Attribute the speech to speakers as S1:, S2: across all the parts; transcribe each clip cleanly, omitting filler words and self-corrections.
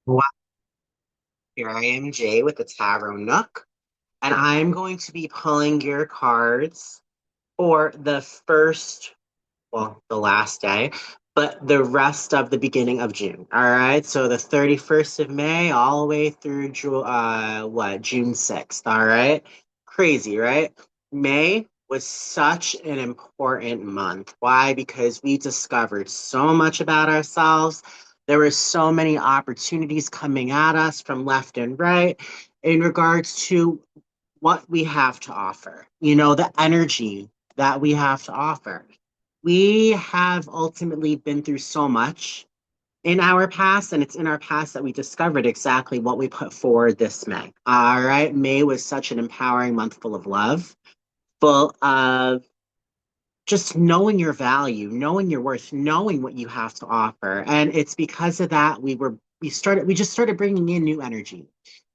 S1: Well, here I am, Jay, with the Tarot Nook, and I'm going to be pulling your cards for the first, well, the last day, but the rest of the beginning of June. All right, so the 31st of May all the way through June 6th. All right, crazy, right? May was such an important month. Why? Because we discovered so much about ourselves. There were so many opportunities coming at us from left and right in regards to what we have to offer, the energy that we have to offer. We have ultimately been through so much in our past, and it's in our past that we discovered exactly what we put forward this May. All right. May was such an empowering month full of love, full of just knowing your value, knowing your worth, knowing what you have to offer. And it's because of that we just started bringing in new energy.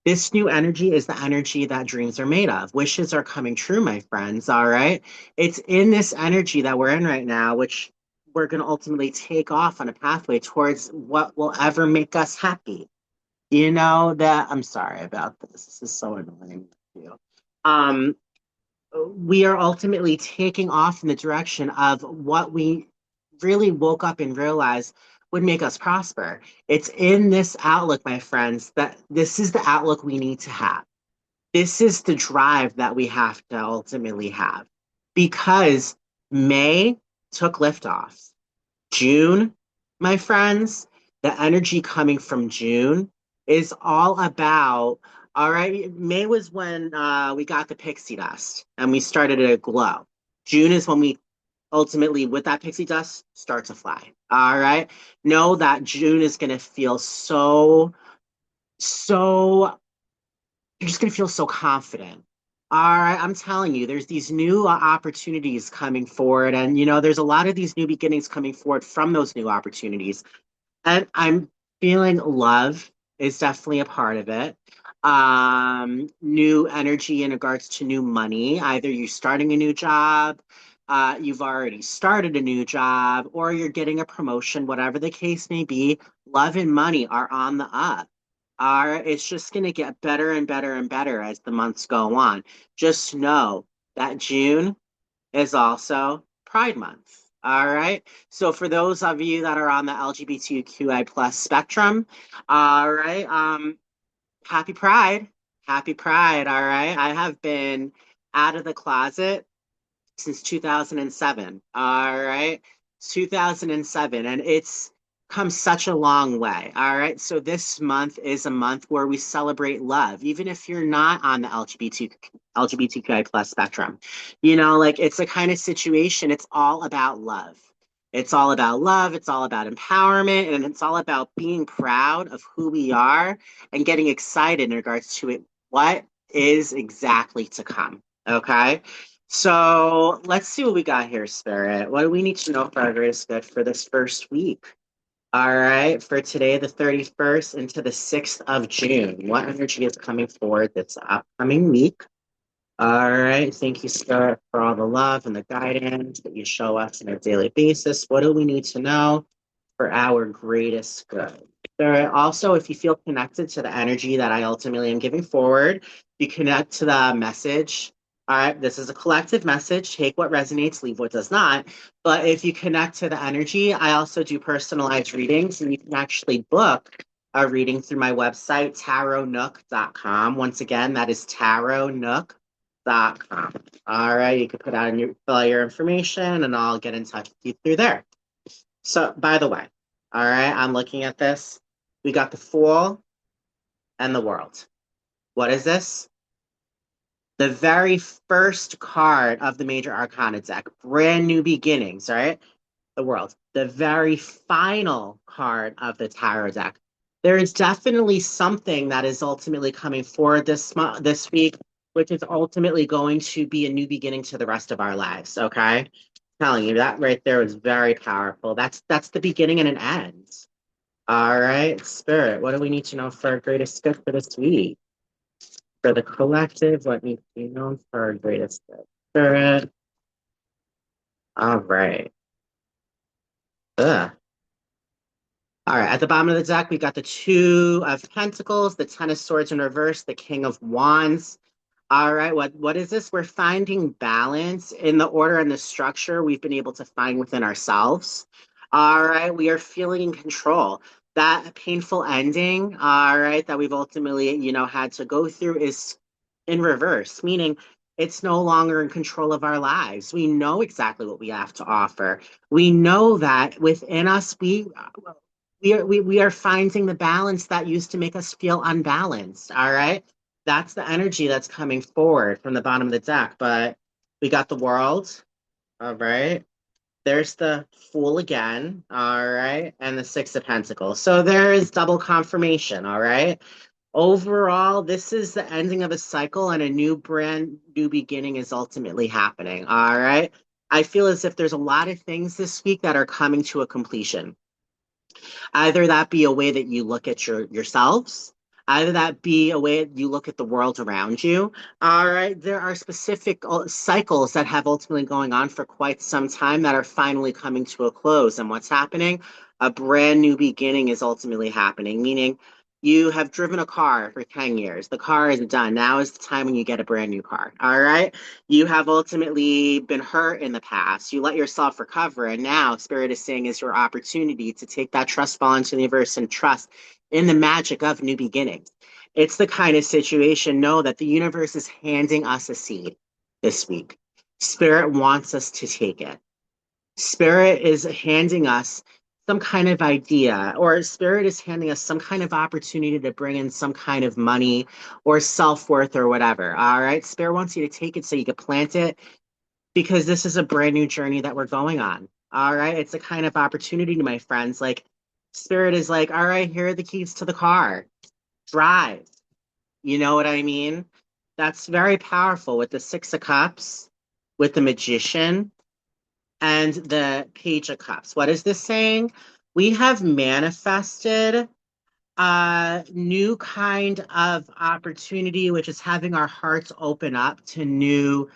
S1: This new energy is the energy that dreams are made of. Wishes are coming true, my friends. All right. It's in this energy that we're in right now, which we're going to ultimately take off on a pathway towards what will ever make us happy. That I'm sorry about this. This is so annoying. Um, we are ultimately taking off in the direction of what we really woke up and realized would make us prosper. It's in this outlook, my friends, that this is the outlook we need to have. This is the drive that we have to ultimately have because May took liftoff. June, my friends, the energy coming from June is all about. All right, May was when we got the pixie dust and we started to glow. June is when we ultimately, with that pixie dust, start to fly. All right, know that June is going to feel so, you're just going to feel so confident. All right, I'm telling you, there's these new opportunities coming forward, and there's a lot of these new beginnings coming forward from those new opportunities. And I'm feeling love is definitely a part of it. New energy in regards to new money. Either you're starting a new job, you've already started a new job, or you're getting a promotion, whatever the case may be. Love and money are on the up. It's just going to get better and better and better as the months go on. Just know that June is also Pride Month. All right. So for those of you that are on the LGBTQI plus spectrum, all right, happy Pride. Happy Pride. All right. I have been out of the closet since 2007. All right. 2007. And it's come such a long way. All right. So this month is a month where we celebrate love, even if you're not on the LGBTQI plus spectrum. Like it's a kind of situation, it's all about love. It's all about love. It's all about empowerment. And it's all about being proud of who we are and getting excited in regards to it. What is exactly to come? Okay. So let's see what we got here, Spirit. What do we need to know for our greatest good for this first week? All right, for today, the 31st into the 6th of June. What energy is coming forward this upcoming week? All right, thank you, Spirit, for all the love and the guidance that you show us on a daily basis. What do we need to know for our greatest good? Spirit, also, if you feel connected to the energy that I ultimately am giving forward, you connect to the message. All right, this is a collective message. Take what resonates, leave what does not. But if you connect to the energy, I also do personalized readings, and you can actually book a reading through my website, tarotnook.com. Once again, that is tarotnook.com. All right, you can put out fill out your information, and I'll get in touch with you through there. So, by the way, all right, I'm looking at this. We got the Fool and the World. What is this? The very first card of the Major Arcana deck, brand new beginnings, right? The World. The very final card of the Tarot deck. There is definitely something that is ultimately coming forward this week, which is ultimately going to be a new beginning to the rest of our lives. Okay, telling you that right there was very powerful. That's the beginning and an end. All right, Spirit, what do we need to know for our greatest good for this week? For the collective, what needs to be known for our greatest good? Spirit. All right. Ugh. All right, at the bottom of the deck, we got the Two of Pentacles, the Ten of Swords in reverse, the King of Wands. All right, what is this? We're finding balance in the order and the structure we've been able to find within ourselves. All right, we are feeling in control. That painful ending, all right, that we've ultimately, had to go through is in reverse, meaning it's no longer in control of our lives. We know exactly what we have to offer. We know that within us, we are finding the balance that used to make us feel unbalanced. All right. That's the energy that's coming forward from the bottom of the deck. But we got the world. All right. There's the Fool again. All right. And the Six of Pentacles. So there is double confirmation. All right. Overall, this is the ending of a cycle and a new brand new beginning is ultimately happening. All right. I feel as if there's a lot of things this week that are coming to a completion. Either that be a way that you look at yourselves, either that be a way you look at the world around you. All right, there are specific cycles that have ultimately going on for quite some time that are finally coming to a close. And what's happening? A brand new beginning is ultimately happening, meaning you have driven a car for 10 years. The car is done. Now is the time when you get a brand new car. All right. You have ultimately been hurt in the past. You let yourself recover. And now, Spirit is saying, is your opportunity to take that trust ball into the universe and trust in the magic of new beginnings. It's the kind of situation, know that the universe is handing us a seed this week. Spirit wants us to take it. Spirit is handing us some kind of idea, or Spirit is handing us some kind of opportunity to bring in some kind of money or self worth or whatever. All right. Spirit wants you to take it so you can plant it because this is a brand new journey that we're going on. All right. It's a kind of opportunity, my friends. Like, Spirit is like, all right, here are the keys to the car. Drive. You know what I mean? That's very powerful with the Six of Cups, with the Magician and the Page of Cups. What is this saying? We have manifested a new kind of opportunity, which is having our hearts open up to new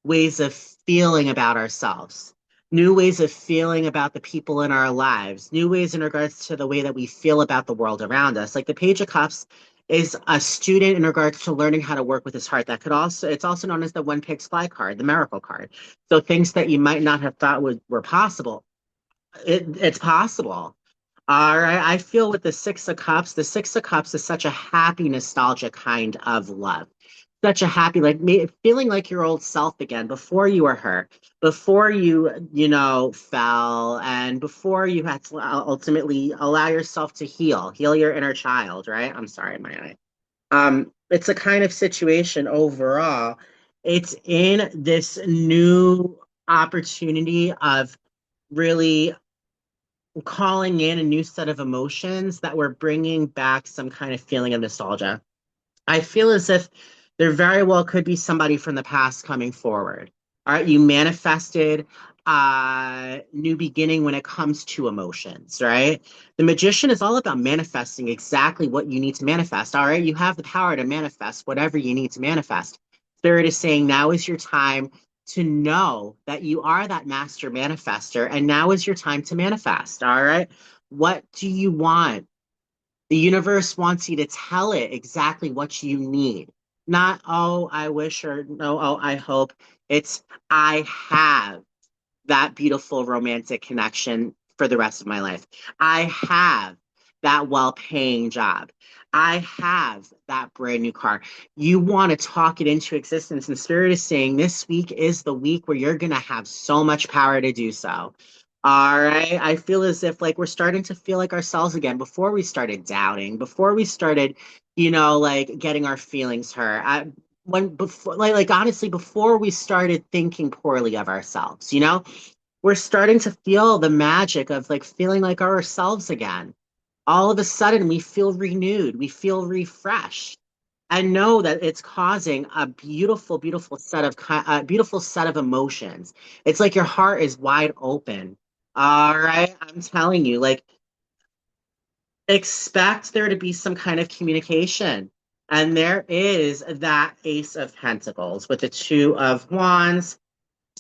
S1: ways of feeling about ourselves, new ways of feeling about the people in our lives, new ways in regards to the way that we feel about the world around us. Like the Page of Cups is a student in regards to learning how to work with his heart. That could also, it's also known as the One Pigs Fly card, the miracle card. So things that you might not have thought were possible, it's possible. All right. I feel with the Six of Cups is such a happy, nostalgic kind of love. Such a happy, like feeling like your old self again before you were hurt, before fell, and before you had to ultimately allow yourself to heal your inner child, right? I'm sorry, my eye. It's a kind of situation overall. It's in this new opportunity of really calling in a new set of emotions that we're bringing back some kind of feeling of nostalgia. I feel as if there very well could be somebody from the past coming forward. All right, you manifested a new beginning when it comes to emotions, right? The magician is all about manifesting exactly what you need to manifest. All right, you have the power to manifest whatever you need to manifest. Spirit is saying now is your time to know that you are that master manifester, and now is your time to manifest. All right, what do you want? The universe wants you to tell it exactly what you need. Not, oh, I wish, or no, oh, I hope. It's, I have that beautiful romantic connection for the rest of my life. I have that well paying job. I have that brand new car. You want to talk it into existence. And Spirit is saying this week is the week where you're going to have so much power to do so. All right. I feel as if like we're starting to feel like ourselves again before we started doubting, before we started, like getting our feelings hurt. When before like honestly before we started thinking poorly of ourselves, we're starting to feel the magic of like feeling like ourselves again. All of a sudden we feel renewed, we feel refreshed. And know that it's causing a beautiful set of emotions. It's like your heart is wide open. All right, I'm telling you, like expect there to be some kind of communication. And there is that Ace of Pentacles with the Two of Wands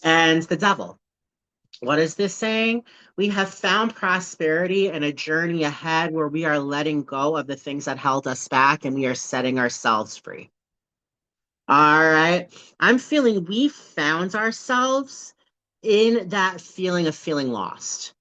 S1: and the Devil. What is this saying? We have found prosperity and a journey ahead where we are letting go of the things that held us back and we are setting ourselves free. All right. I'm feeling we found ourselves in that feeling of feeling lost.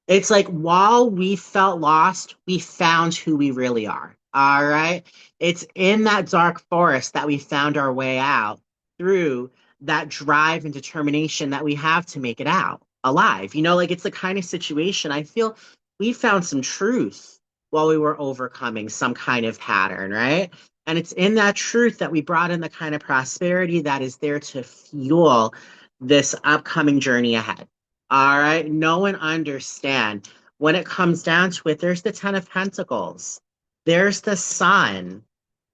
S1: It's like while we felt lost, we found who we really are. All right. It's in that dark forest that we found our way out through that drive and determination that we have to make it out alive. Like it's the kind of situation I feel we found some truth while we were overcoming some kind of pattern, right? And it's in that truth that we brought in the kind of prosperity that is there to fuel this upcoming journey ahead. All right. Know and understand when it comes down to it, there's the Ten of Pentacles, there's the Sun,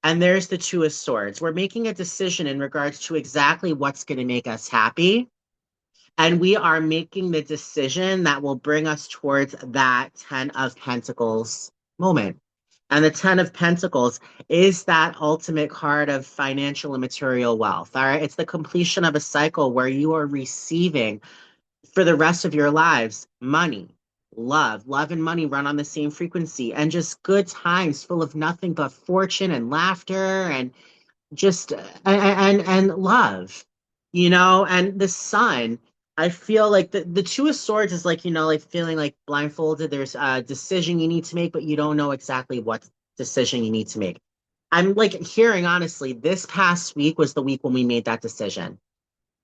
S1: and there's the Two of Swords. We're making a decision in regards to exactly what's going to make us happy. And we are making the decision that will bring us towards that Ten of Pentacles moment. And the Ten of Pentacles is that ultimate card of financial and material wealth. All right. It's the completion of a cycle where you are receiving for the rest of your lives money, love and money run on the same frequency, and just good times full of nothing but fortune and laughter and just and love, and the Sun. I feel like the Two of Swords is like, like feeling like blindfolded. There's a decision you need to make, but you don't know exactly what decision you need to make. I'm like hearing honestly, this past week was the week when we made that decision.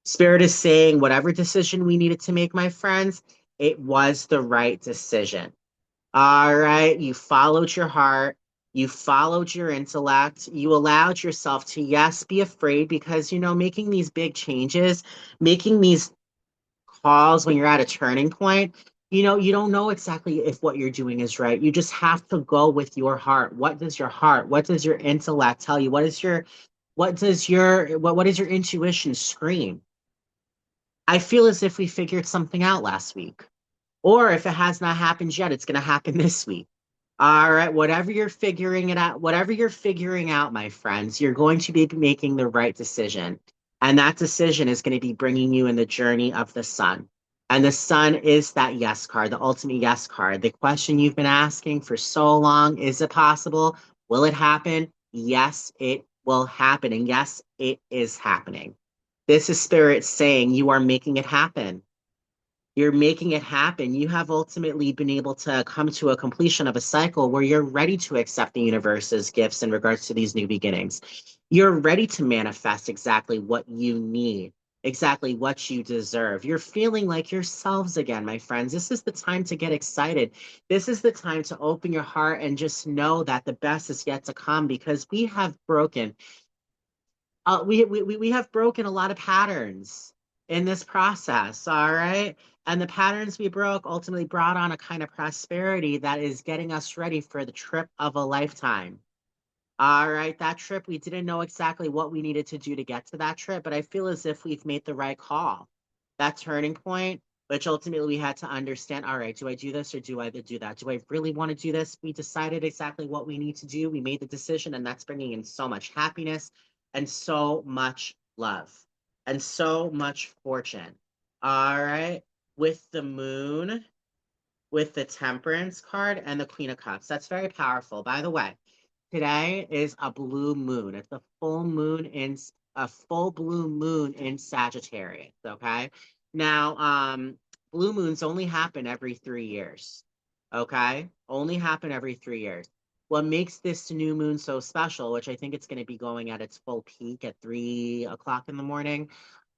S1: Spirit is saying whatever decision we needed to make, my friends, it was the right decision. All right. You followed your heart. You followed your intellect. You allowed yourself to, yes, be afraid because, making these big changes, making these calls when you're at a turning point, you don't know exactly if what you're doing is right. You just have to go with your heart. What does your intellect tell you? What does your intuition scream? I feel as if we figured something out last week. Or if it has not happened yet, it's going to happen this week. All right, whatever you're figuring out, my friends, you're going to be making the right decision. And that decision is going to be bringing you in the journey of the Sun. And the Sun is that yes card, the ultimate yes card. The question you've been asking for so long, is it possible? Will it happen? Yes, it will happen. And yes, it is happening. This is Spirit saying you are making it happen. You're making it happen. You have ultimately been able to come to a completion of a cycle where you're ready to accept the universe's gifts in regards to these new beginnings. You're ready to manifest exactly what you need, exactly what you deserve. You're feeling like yourselves again, my friends. This is the time to get excited. This is the time to open your heart and just know that the best is yet to come because we have broken a lot of patterns in this process, all right? And the patterns we broke ultimately brought on a kind of prosperity that is getting us ready for the trip of a lifetime. All right, that trip, we didn't know exactly what we needed to do to get to that trip, but I feel as if we've made the right call. That turning point, which ultimately we had to understand, all right, do I do this or do I do that? Do I really want to do this? We decided exactly what we need to do. We made the decision, and that's bringing in so much happiness and so much love and so much fortune. All right, with the moon, with the Temperance card and the Queen of Cups. That's very powerful. By the way, today is a blue moon. It's a full blue moon in Sagittarius. Okay. Now, blue moons only happen every 3 years. Okay. Only happen every 3 years. What makes this new moon so special, which I think it's going to be going at its full peak at 3 o'clock in the morning.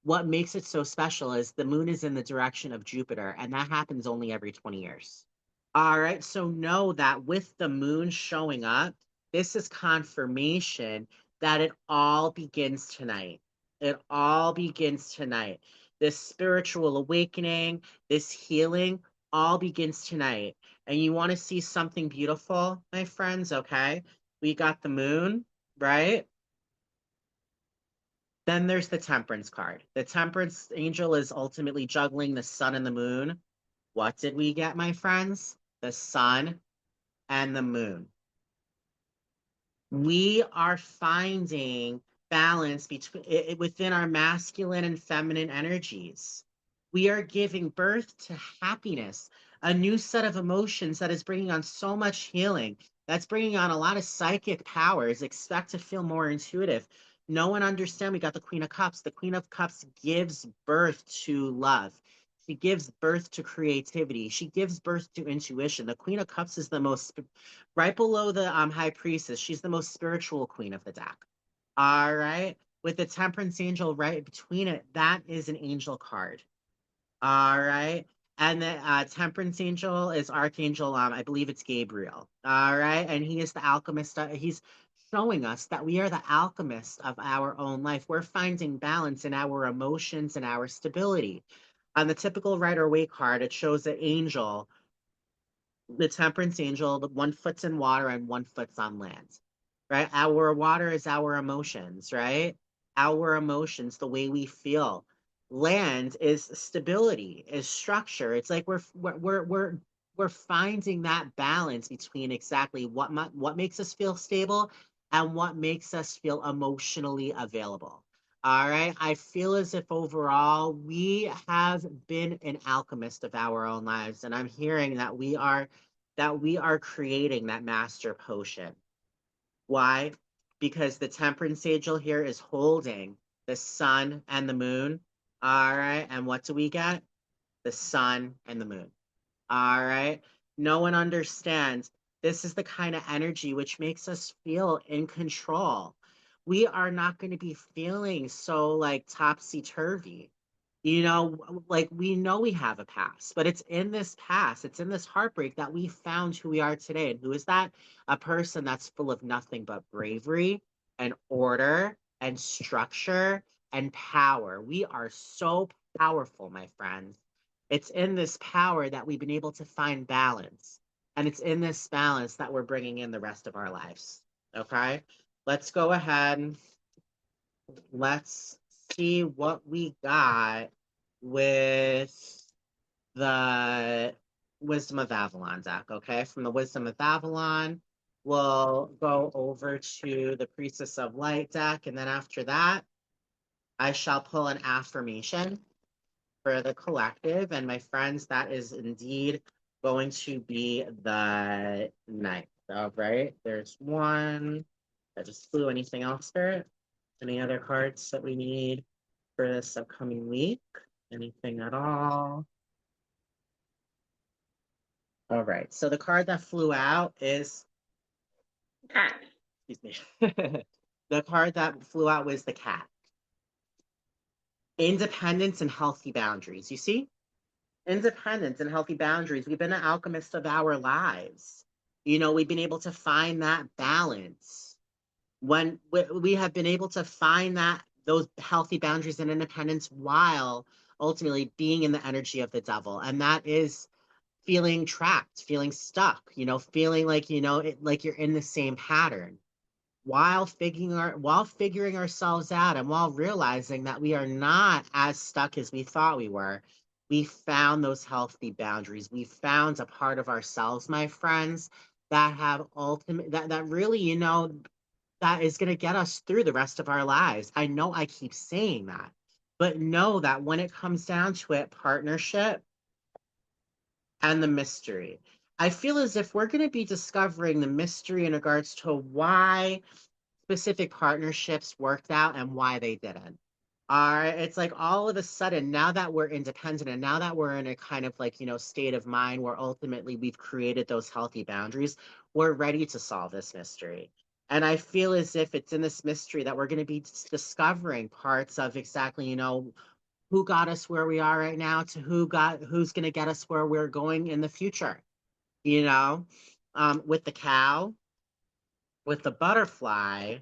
S1: What makes it so special is the moon is in the direction of Jupiter, and that happens only every 20 years. All right, so know that with the moon showing up, this is confirmation that it all begins tonight. It all begins tonight. This spiritual awakening, this healing, all begins tonight. And you want to see something beautiful, my friends, okay? We got the moon, right? Then there's the Temperance card. The Temperance angel is ultimately juggling the sun and the moon. What did we get, my friends? The sun and the moon. We are finding balance between within our masculine and feminine energies. We are giving birth to happiness, a new set of emotions that is bringing on so much healing. That's bringing on a lot of psychic powers. Expect to feel more intuitive. No one understand. We got the Queen of Cups. The Queen of Cups gives birth to love. She gives birth to creativity. She gives birth to intuition. The Queen of Cups is the most, right below the High Priestess. She's the most spiritual queen of the deck. All right. With the Temperance Angel right between it, that is an angel card. All right. And the Temperance Angel is Archangel, I believe it's Gabriel. All right. And he is the alchemist. He's showing us that we are the alchemist of our own life. We're finding balance in our emotions and our stability. On the typical Rider Waite card, it shows the angel, the Temperance Angel, the one foot's in water and one foot's on land. Right? Our water is our emotions, right? Our emotions, the way we feel. Land is stability, is structure. It's like we're finding that balance between exactly what makes us feel stable and what makes us feel emotionally available. All right. I feel as if overall we have been an alchemist of our own lives, and I'm hearing that we are creating that master potion. Why? Because the temperance angel here is holding the sun and the moon. All right. And what do we get? The sun and the moon. All right. No one understands. This is the kind of energy which makes us feel in control. We are not going to be feeling so like topsy turvy. Like we know we have a past, but it's in this past, it's in this heartbreak that we found who we are today. And who is that? A person that's full of nothing but bravery and order and structure and power. We are so powerful, my friends. It's in this power that we've been able to find balance. And it's in this balance that we're bringing in the rest of our lives. Okay? Let's go ahead. Let's see what we got with the Wisdom of Avalon deck. Okay? From the Wisdom of Avalon, we'll go over to the Priestess of Light deck. And then after that, I shall pull an affirmation for the collective. And my friends, that is indeed going to be the ninth. All right, there's one. I just flew. Anything else, Spirit? Any other cards that we need for this upcoming week? Anything at all? All right, so the card that flew out is, excuse me. The card that flew out was the cat. Independence and healthy boundaries. You see? Independence and healthy boundaries. We've been an alchemist of our lives. We've been able to find that balance. When we have been able to find those healthy boundaries and independence while ultimately being in the energy of the devil. And that is feeling trapped, feeling stuck, feeling like, like you're in the same pattern while figuring ourselves out and while realizing that we are not as stuck as we thought we were. We found those healthy boundaries. We found a part of ourselves, my friends, that have ultimate that really, that is going to get us through the rest of our lives. I know I keep saying that, but know that when it comes down to it, partnership and the mystery. I feel as if we're going to be discovering the mystery in regards to why specific partnerships worked out and why they didn't. All right. It's like all of a sudden, now that we're independent and now that we're in a kind of like, state of mind where ultimately we've created those healthy boundaries, we're ready to solve this mystery. And I feel as if it's in this mystery that we're going to be discovering parts of exactly, who got us where we are right now to who's going to get us where we're going in the future, you know, with the cow, with the butterfly,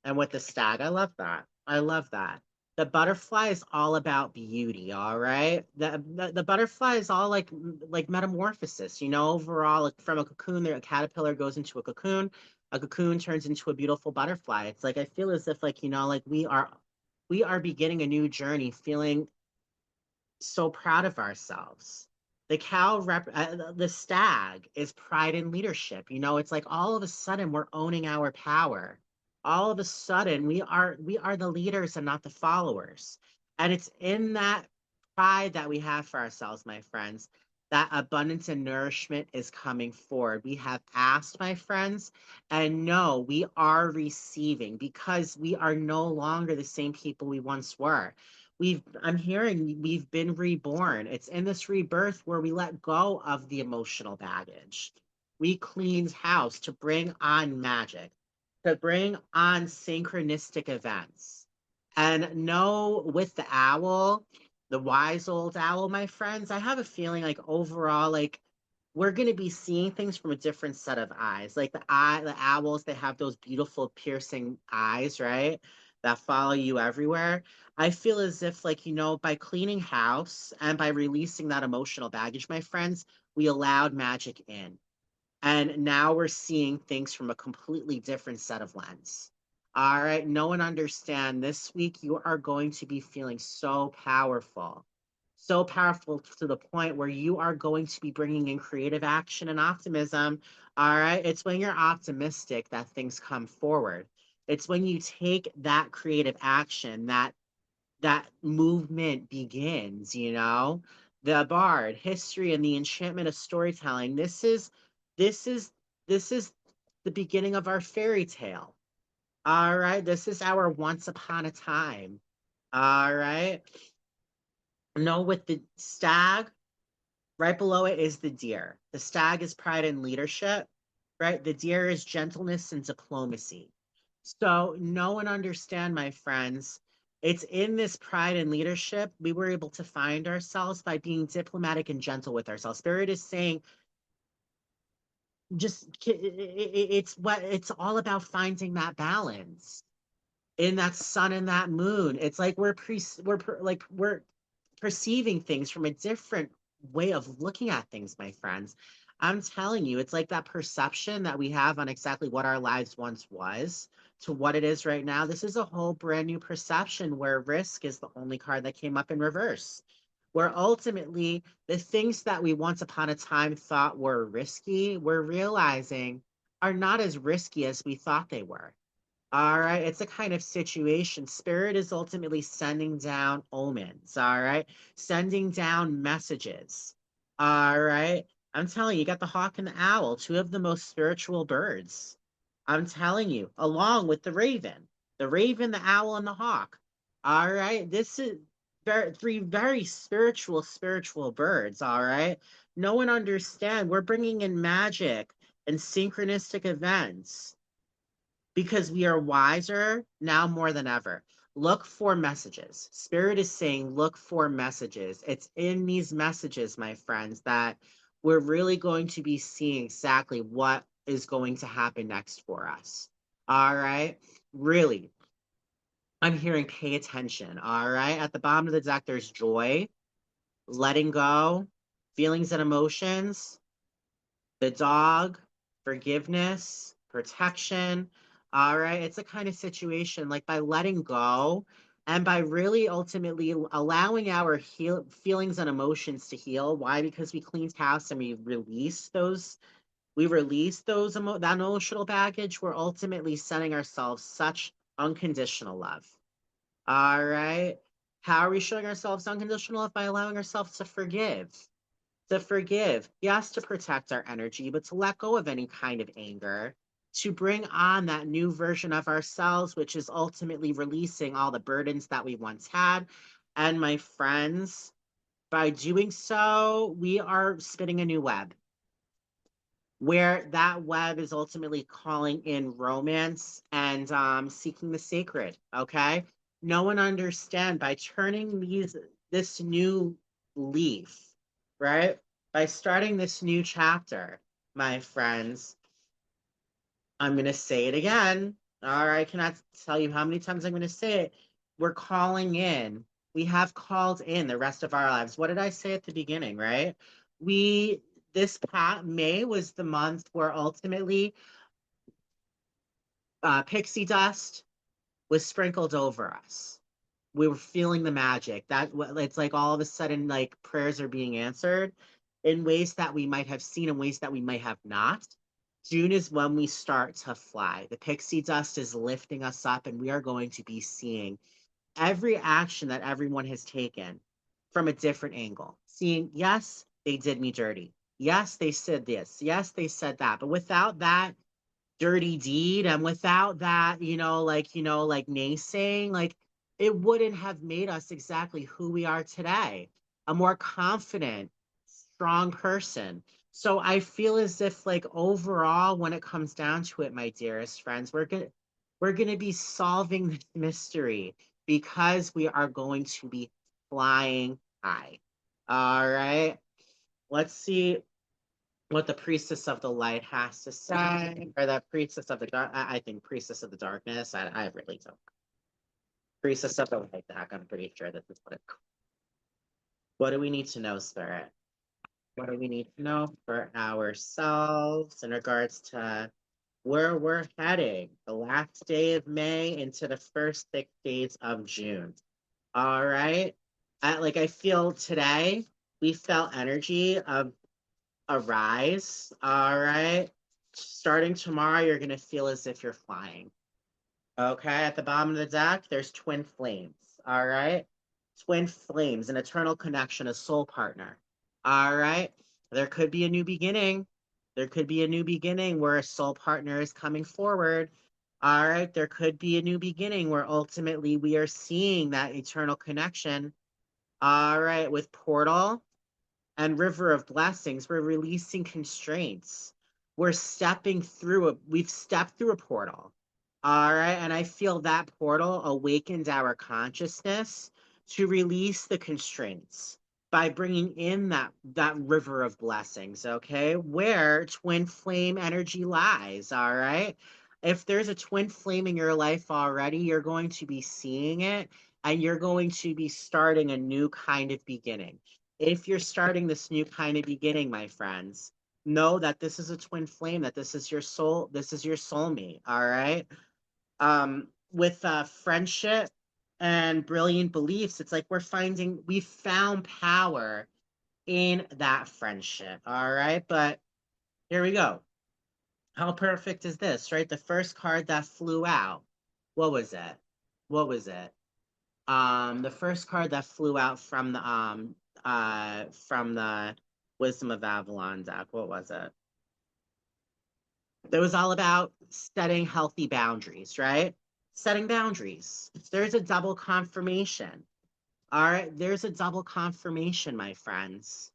S1: and with the stag. I love that. I love that. The butterfly is all about beauty, all right? The butterfly is all like metamorphosis, overall like from a cocoon there a caterpillar goes into a cocoon turns into a beautiful butterfly. It's like I feel as if like, like we are beginning a new journey, feeling so proud of ourselves. The stag is pride and leadership. It's like all of a sudden we're owning our power. All of a sudden we are the leaders and not the followers. And it's in that pride that we have for ourselves, my friends, that abundance and nourishment is coming forward. We have asked, my friends, and no, we are receiving because we are no longer the same people we once were. I'm hearing we've been reborn. It's in this rebirth where we let go of the emotional baggage. We cleaned house to bring on magic, to bring on synchronistic events. And no, with the owl, the wise old owl, my friends, I have a feeling like overall, like we're going to be seeing things from a different set of eyes. Like the owls, they have those beautiful piercing eyes, right? That follow you everywhere. I feel as if, like, by cleaning house and by releasing that emotional baggage, my friends, we allowed magic in. And now we're seeing things from a completely different set of lens. All right, know and understand this week you are going to be feeling so powerful to the point where you are going to be bringing in creative action and optimism. All right, it's when you're optimistic that things come forward. It's when you take that creative action that movement begins. The bard history and the enchantment of storytelling. This is this is the beginning of our fairy tale. All right, this is our once upon a time. All right, no, with the stag, right below it is the deer. The stag is pride and leadership, right? The deer is gentleness and diplomacy. So know and understand, my friends, it's in this pride and leadership we were able to find ourselves by being diplomatic and gentle with ourselves. Spirit is saying, it's all about finding that balance in that sun and that moon. It's like we're perceiving things from a different way of looking at things, my friends. I'm telling you, it's like that perception that we have on exactly what our lives once was to what it is right now. This is a whole brand new perception where risk is the only card that came up in reverse. Where ultimately the things that we once upon a time thought were risky, we're realizing are not as risky as we thought they were. All right. It's a kind of situation. Spirit is ultimately sending down omens. All right. Sending down messages. All right. I'm telling you, you got the hawk and the owl, two of the most spiritual birds. I'm telling you, along with the raven, the owl, and the hawk. All right. This is three very spiritual birds. All right. No one understand. We're bringing in magic and synchronistic events because we are wiser now more than ever. Look for messages. Spirit is saying, look for messages. It's in these messages, my friends, that we're really going to be seeing exactly what is going to happen next for us. All right. Really, I'm hearing pay attention. All right. At the bottom of the deck, there's joy, letting go, feelings and emotions, the dog, forgiveness, protection. All right. It's a kind of situation like by letting go and by really ultimately allowing our feelings and emotions to heal. Why? Because we cleaned house and we release that emotional baggage. We're ultimately sending ourselves such unconditional love. All right. How are we showing ourselves unconditional love? By allowing ourselves to forgive, yes, to protect our energy, but to let go of any kind of anger, to bring on that new version of ourselves, which is ultimately releasing all the burdens that we once had. And my friends, by doing so, we are spinning a new web where that web is ultimately calling in romance and seeking the sacred. Okay. No one understand by turning this new leaf, right? By starting this new chapter, my friends, I'm going to say it again. All right. I cannot tell you how many times I'm going to say it. We're calling in. We have called in the rest of our lives. What did I say at the beginning, right? We, this past May was the month where ultimately pixie dust was sprinkled over us. We were feeling the magic. It's like all of a sudden, like prayers are being answered in ways that we might have seen, in ways that we might have not. June is when we start to fly. The pixie dust is lifting us up, and we are going to be seeing every action that everyone has taken from a different angle, seeing, yes, they did me dirty. Yes, they said this. Yes, they said that. But without that dirty deed and without that, like naysaying, like it wouldn't have made us exactly who we are today, a more confident, strong person. So I feel as if like overall, when it comes down to it, my dearest friends, we're gonna be solving this mystery because we are going to be flying high. All right. Let's see what the priestess of the light has to say, or the priestess of the dark. I think priestess of the darkness. I really don't. Priestess of the light. I'm pretty sure this is what do we need to know, Spirit? What do we need to know for ourselves in regards to where we're heading? The last day of May into the first 6 days of June. All right. I feel today we felt energy of a rise. All right. Starting tomorrow, you're going to feel as if you're flying. Okay. At the bottom of the deck, there's twin flames. All right. Twin flames, an eternal connection, a soul partner. All right. There could be a new beginning. There could be a new beginning where a soul partner is coming forward. All right. There could be a new beginning where ultimately we are seeing that eternal connection. All right. With Portal and River of Blessings, we're releasing constraints. We've stepped through a portal. All right. And I feel that portal awakened our consciousness to release the constraints by bringing in that river of blessings, okay, where twin flame energy lies. All right. If there's a twin flame in your life already, you're going to be seeing it and you're going to be starting a new kind of beginning. If you're starting this new kind of beginning, my friends, know that this is a twin flame, that this is your soulmate. All right. With friendship and brilliant beliefs, it's like we found power in that friendship. All right. But here we go. How perfect is this, right? The first card that flew out. What was it? What was it? The first card that flew out from the Wisdom of Avalon deck. What was it? It was all about setting healthy boundaries, right? Setting boundaries. There's a double confirmation. All right, there's a double confirmation, my friends.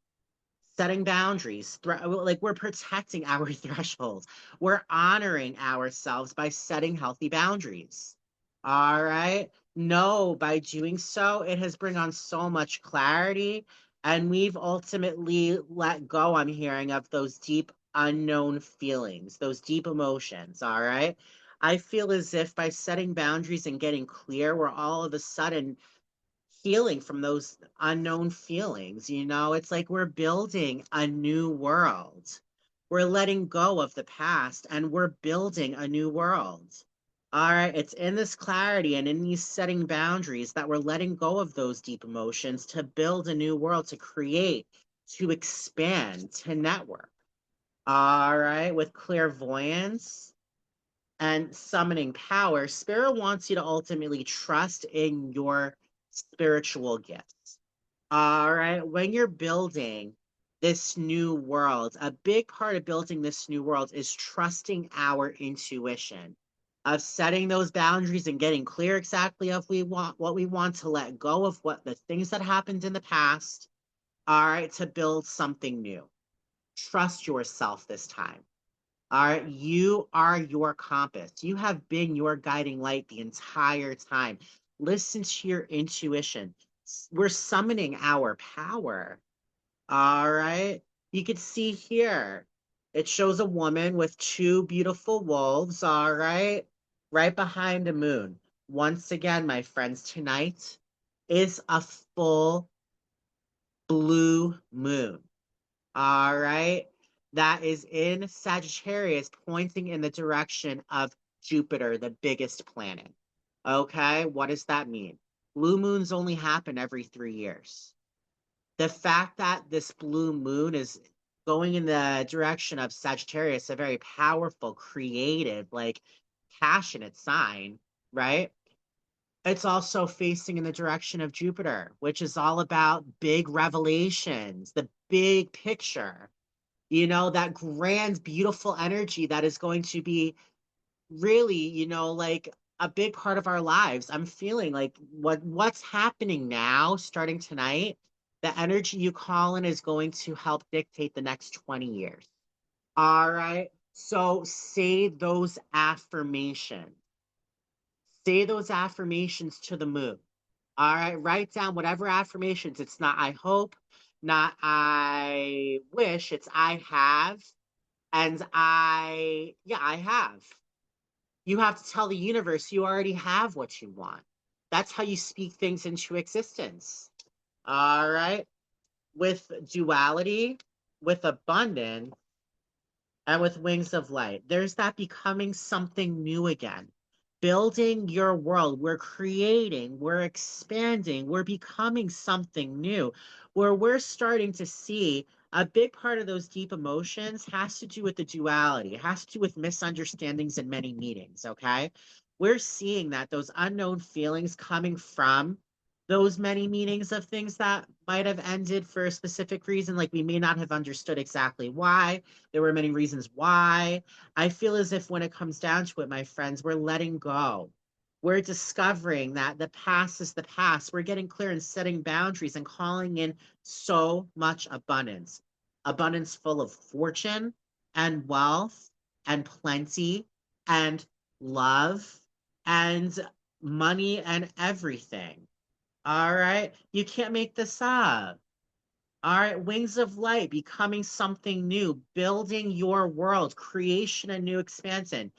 S1: Setting boundaries, like we're protecting our thresholds. We're honoring ourselves by setting healthy boundaries. All right. No, by doing so, it has bring on so much clarity. And we've ultimately let go, I'm hearing, of those deep unknown feelings, those deep emotions. All right. I feel as if by setting boundaries and getting clear, we're all of a sudden healing from those unknown feelings. It's like we're building a new world. We're letting go of the past and we're building a new world. All right, it's in this clarity and in these setting boundaries that we're letting go of those deep emotions to build a new world, to create, to expand, to network. All right, with clairvoyance and summoning power, Spirit wants you to ultimately trust in your spiritual gifts. All right. When you're building this new world, a big part of building this new world is trusting our intuition, of setting those boundaries and getting clear exactly of what we want to let go of what the things that happened in the past. All right. To build something new. Trust yourself this time. All right, you are your compass. You have been your guiding light the entire time. Listen to your intuition. We're summoning our power. All right. You can see here, it shows a woman with two beautiful wolves. All right. Right behind the moon. Once again, my friends, tonight is a full blue moon. All right. That is in Sagittarius, pointing in the direction of Jupiter, the biggest planet. Okay. What does that mean? Blue moons only happen every 3 years. The fact that this blue moon is going in the direction of Sagittarius, a very powerful, creative, like passionate sign, right? It's also facing in the direction of Jupiter, which is all about big revelations, the big picture, that grand, beautiful energy that is going to be really, like a big part of our lives. I'm feeling like what's happening now, starting tonight, the energy you call in is going to help dictate the next 20 years. All right. So say those affirmations. Say those affirmations to the moon. All right. Write down whatever affirmations. It's not I hope, not I wish, it's I have. And yeah, I have. You have to tell the universe you already have what you want. That's how you speak things into existence. All right. With duality, with abundance, and with wings of light. There's that becoming something new again. Building your world. We're creating, we're expanding, we're becoming something new where we're starting to see a big part of those deep emotions has to do with the duality. It has to do with misunderstandings in many meetings. Okay. We're seeing that those unknown feelings coming from those many meanings of things that might have ended for a specific reason, like we may not have understood exactly why. There were many reasons why. I feel as if when it comes down to it, my friends, we're letting go. We're discovering that the past is the past. We're getting clear and setting boundaries and calling in so much abundance. Abundance full of fortune and wealth and plenty and love and money and everything. All right. You can't make this up. All right, wings of light, becoming something new, building your world, creation and new expansion,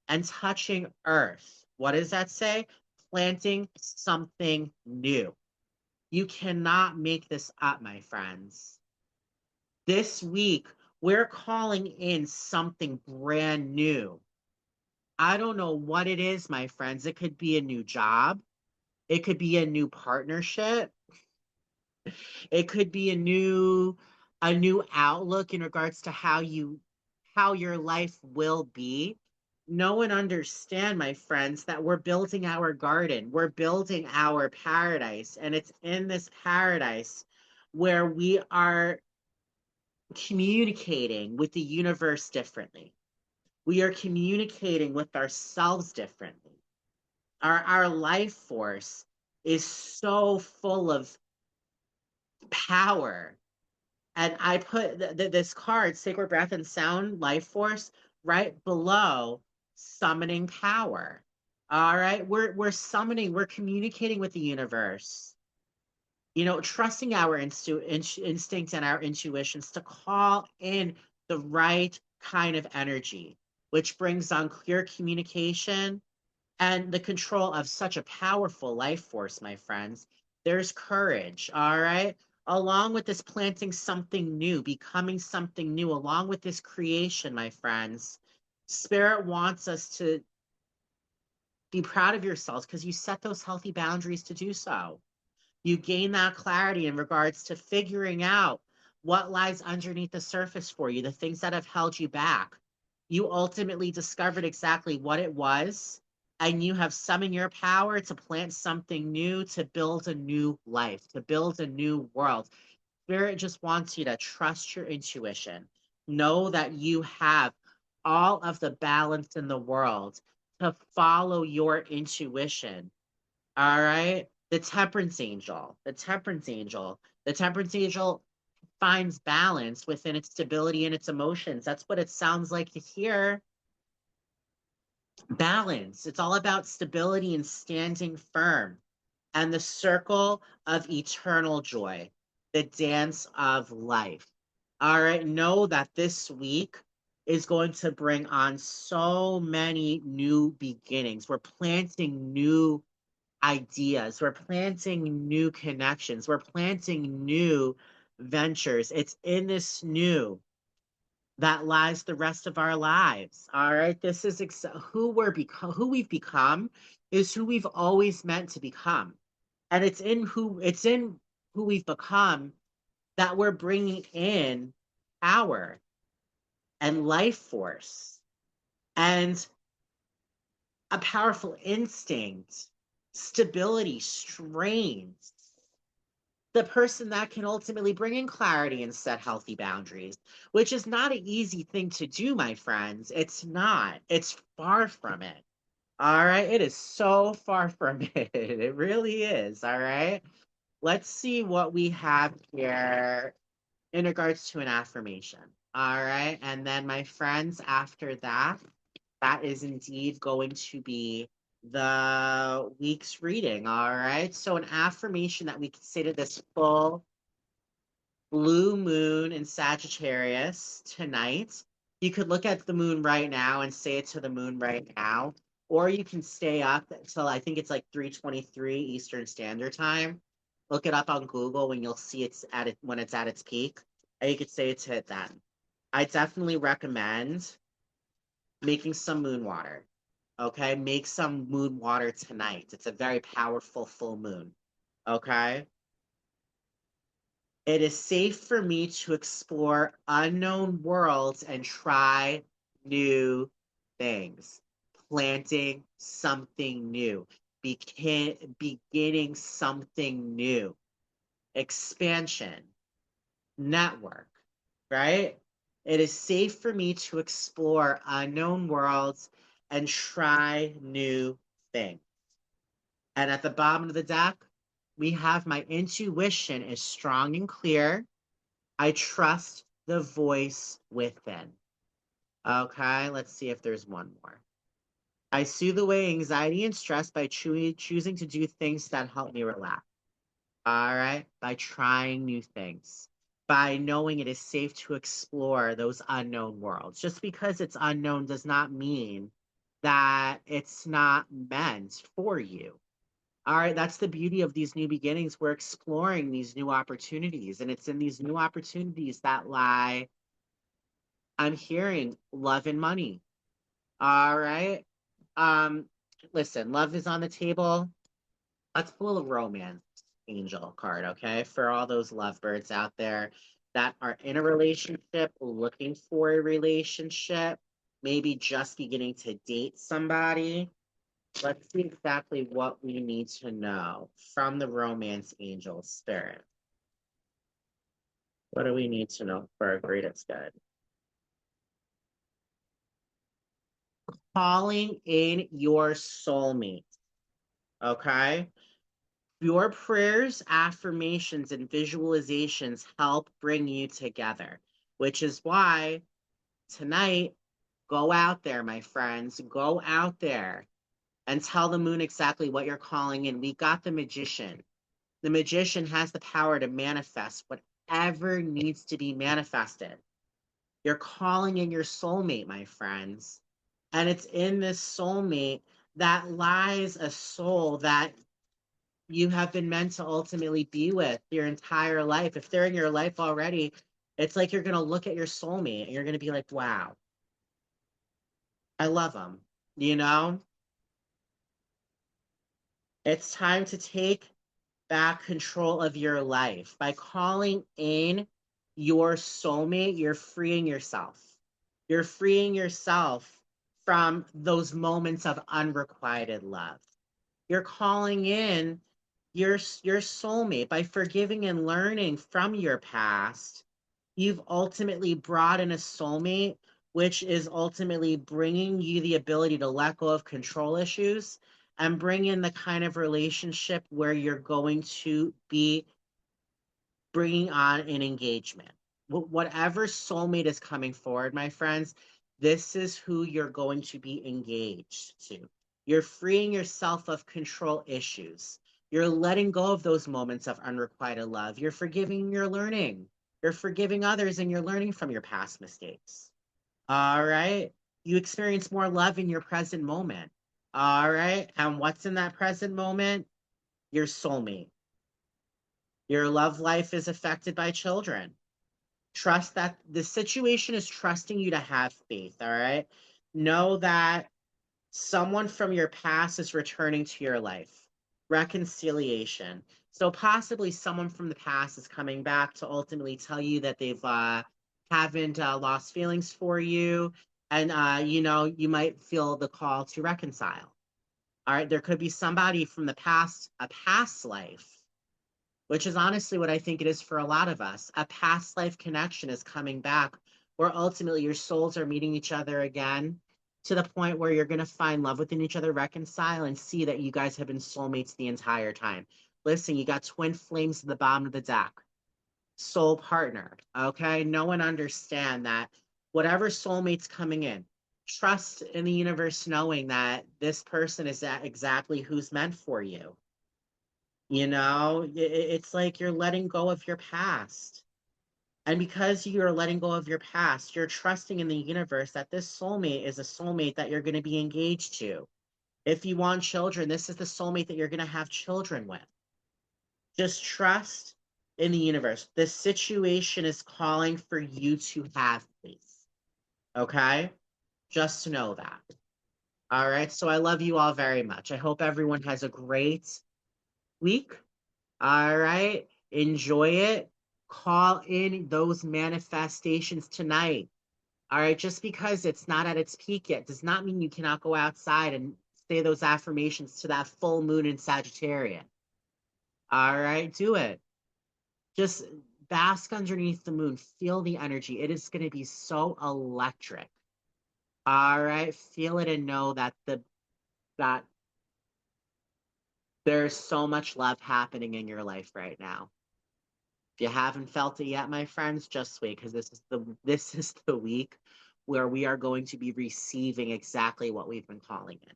S1: and touching earth. What does that say? Planting something new. You cannot make this up, my friends. This week, we're calling in something brand new. I don't know what it is, my friends. It could be a new job. It could be a new partnership. It could be a new outlook in regards to how your life will be. Know and understand, my friends, that we're building our garden. We're building our paradise. And it's in this paradise where we are communicating with the universe differently. We are communicating with ourselves differently. Our life force is so full of power. And I put this card, Sacred Breath and Sound Life Force, right below summoning power. All right. We're summoning, we're communicating with the universe, trusting our instinct and our intuitions to call in the right kind of energy, which brings on clear communication and the control of such a powerful life force, my friends. There's courage, all right? Along with this planting something new, becoming something new, along with this creation, my friends. Spirit wants us to be proud of yourselves because you set those healthy boundaries to do so. You gain that clarity in regards to figuring out what lies underneath the surface for you, the things that have held you back. You ultimately discovered exactly what it was, and you have summoned your power to plant something new, to build a new life, to build a new world. Spirit just wants you to trust your intuition. Know that you have all of the balance in the world to follow your intuition. All right. The temperance angel finds balance within its stability and its emotions. That's what it sounds like to hear. Balance. It's all about stability and standing firm. And the circle of eternal joy, the dance of life. All right. Know that this week is going to bring on so many new beginnings. We're planting new ideas. We're planting new connections. We're planting new ventures. It's in this new that lies the rest of our lives. All right. This is who we've become is who we've always meant to become. And it's in who we've become that we're bringing in power and life force and a powerful instinct. stability, strength, the person that can ultimately bring in clarity and set healthy boundaries, which is not an easy thing to do, my friends. It's not. It's far from it. All right. It is so far from it. It really is. All right. Let's see what we have here in regards to an affirmation. All right. And then, my friends, after that, that is indeed going to be the week's reading. All right. So, an affirmation that we can say to this full blue moon in Sagittarius tonight. You could look at the moon right now and say it to the moon right now, or you can stay up until I think it's like 3:23 Eastern Standard Time. Look it up on Google when you'll see it's at it when it's at its peak, and you could say it to it then. I definitely recommend making some moon water. Okay, make some moon water tonight. It's a very powerful full moon. Okay. It is safe for me to explore unknown worlds and try new things. Planting something new, beginning something new, expansion, network, right? It is safe for me to explore unknown worlds and try new things. And at the bottom of the deck, we have my intuition is strong and clear. I trust the voice within. Okay, let's see if there's one more. I soothe away anxiety and stress by choosing to do things that help me relax. All right, by trying new things, by knowing it is safe to explore those unknown worlds. Just because it's unknown does not mean that it's not meant for you. All right, that's the beauty of these new beginnings. We're exploring these new opportunities, and it's in these new opportunities that lie, I'm hearing, love and money. All right. Um, Listen, love is on the table. Let's pull a romance angel card, okay? For all those lovebirds out there that are in a relationship, looking for a relationship, maybe just beginning to date somebody. Let's see exactly what we need to know from the romance angel spirit. What do we need to know for our greatest good? Calling in your soulmate, okay? Your prayers, affirmations, and visualizations help bring you together, which is why tonight, go out there, my friends. Go out there and tell the moon exactly what you're calling in. We got the magician. The magician has the power to manifest whatever needs to be manifested. You're calling in your soulmate, my friends. And it's in this soulmate that lies a soul that you have been meant to ultimately be with your entire life. If they're in your life already, it's like you're going to look at your soulmate and you're going to be like, wow, I love them. You know, it's time to take back control of your life. By calling in your soulmate, you're freeing yourself. You're freeing yourself from those moments of unrequited love. You're calling in your soulmate by forgiving and learning from your past. You've ultimately brought in a soulmate, which is ultimately bringing you the ability to let go of control issues and bring in the kind of relationship where you're going to be bringing on an engagement. Whatever soulmate is coming forward, my friends, this is who you're going to be engaged to. You're freeing yourself of control issues. You're letting go of those moments of unrequited love. You're forgiving, you're learning. You're forgiving others and you're learning from your past mistakes. All right. You experience more love in your present moment. All right. And what's in that present moment? Your soulmate. Your love life is affected by children. Trust that the situation is trusting you to have faith. All right. Know that someone from your past is returning to your life. Reconciliation. So possibly someone from the past is coming back to ultimately tell you that they've haven't lost feelings for you, and you know, you might feel the call to reconcile. All right, there could be somebody from the past, a past life, which is honestly what I think it is for a lot of us. A past life connection is coming back, where ultimately your souls are meeting each other again to the point where you're going to find love within each other, reconcile, and see that you guys have been soulmates the entire time. Listen, you got twin flames at the bottom of the deck, soul partner. Okay. No one understand that whatever soulmate's coming in, trust in the universe knowing that this person is exactly who's meant for you. You know, it's like you're letting go of your past. And because you're letting go of your past, you're trusting in the universe that this soulmate is a soulmate that you're going to be engaged to. If you want children, this is the soulmate that you're going to have children with. Just trust in the universe. This situation is calling for you to have peace. Okay? Just to know that. All right. So I love you all very much. I hope everyone has a great week. All right. Enjoy it. Call in those manifestations tonight. All right. Just because it's not at its peak yet does not mean you cannot go outside and say those affirmations to that full moon in Sagittarius. All right. Do it. Just bask underneath the moon. Feel the energy. It is going to be so electric. All right. Feel it and know that that there's so much love happening in your life right now. If you haven't felt it yet, my friends, just wait because this is the week where we are going to be receiving exactly what we've been calling it.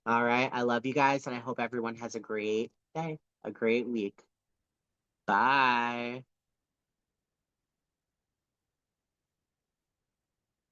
S1: All right. I love you guys, and I hope everyone has a great day, a great week. Bye.